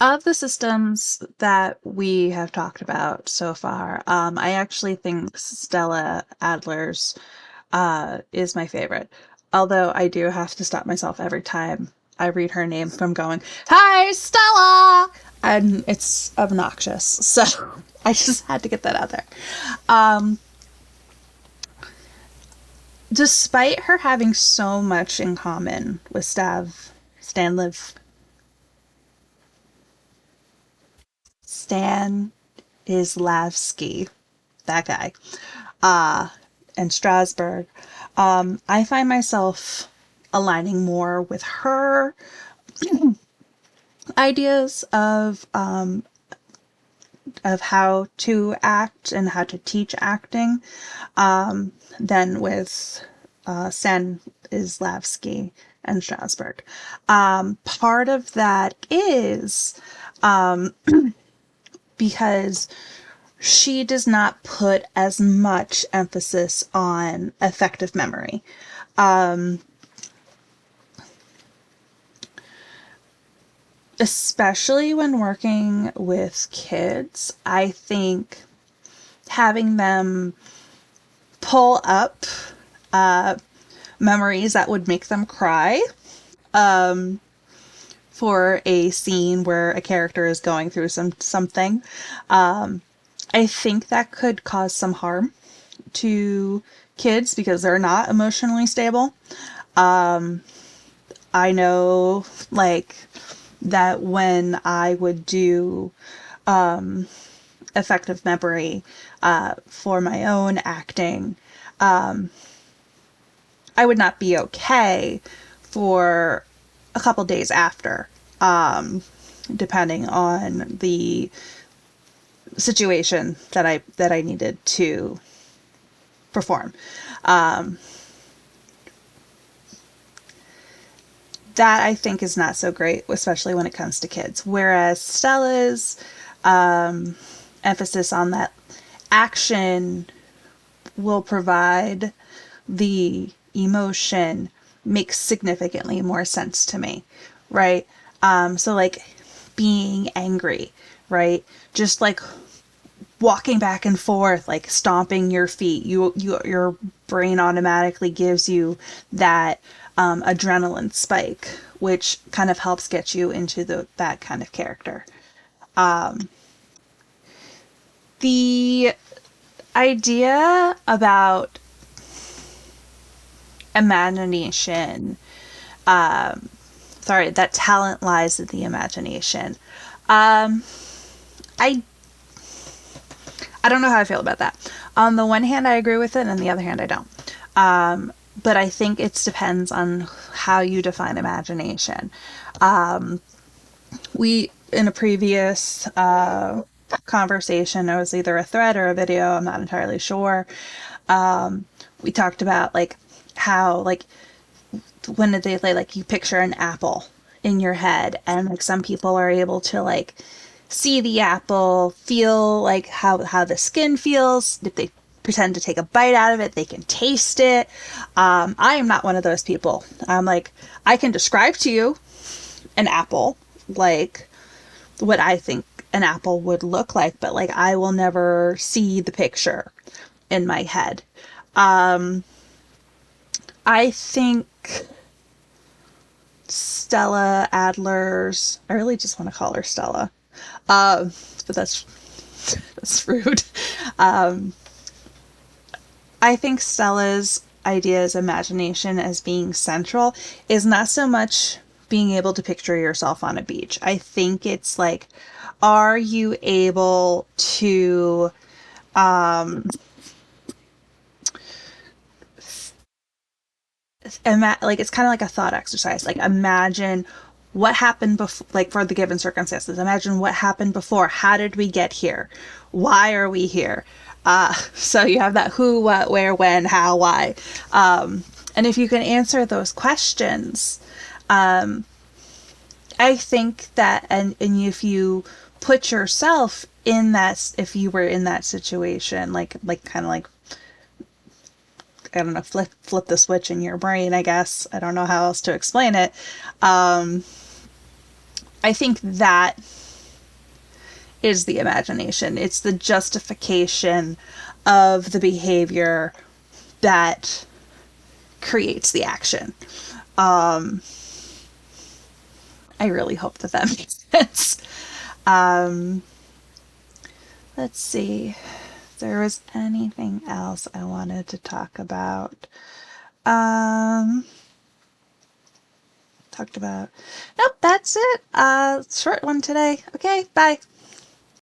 Of the systems that we have talked about so far, I actually think Stella Adler's is my favorite. Although I do have to stop myself every time I read her name from going, "Hi, Stella!" And it's obnoxious. So I just had to get that out there. Um, Despite her having so much in common with Stan Islavsky, that guy, uh, and Strasbourg, I find myself aligning more with her ideas of how to act and how to teach acting than with San Islavsky and Strasbourg. Part of that is because she does not put as much emphasis on effective memory. Especially when working with kids, I think having them pull up memories that would make them cry for a scene where a character is going through something, I think that could cause some harm to kids because they're not emotionally stable. I know, like, that when I would do effective memory for my own acting, I would not be okay for a couple days after, depending on the situation that I needed to perform. That I think is not so great, especially when it comes to kids. Whereas Stella's emphasis on that action will provide the emotion makes significantly more sense to me, right? So like being angry, right? Just like walking back and forth, like stomping your feet. Your brain automatically gives you that adrenaline spike, which kind of helps get you into that kind of character. The idea about imagination, sorry, that talent lies in the imagination. I I don't know how I feel about that. On the one hand, I agree with it, and on the other hand, I don't. But I think it depends on how you define imagination. We, in a previous conversation, it was either a thread or a video, I'm not entirely sure. We talked about like how like when they like you picture an apple in your head, and like some people are able to like see the apple, feel like how the skin feels. If they pretend to take a bite out of it, they can taste it. I am not one of those people. I'm like, I can describe to you an apple, like what I think an apple would look like, but like I will never see the picture in my head. I think Stella Adler's, I really just want to call her Stella, but that's rude. I think Stella's ideas, imagination as being central is not so much being able to picture yourself on a beach. I think it's like, are you able to like it's kind of like a thought exercise. Like imagine what happened before, like for the given circumstances. Imagine what happened before. How did we get here? Why are we here? So you have that who, what, where, when, how, why. And if you can answer those questions, I think that, and if you put yourself in that, if you were in that situation, like kind of like, I don't know, flip the switch in your brain, I guess. I don't know how else to explain it. I think that is the imagination. It's the justification of the behavior that creates the action. I really hope that that makes sense. Um, let's see if there was anything else I wanted to talk about. Um, talked about. Nope, that's it. Short one today. Okay, bye.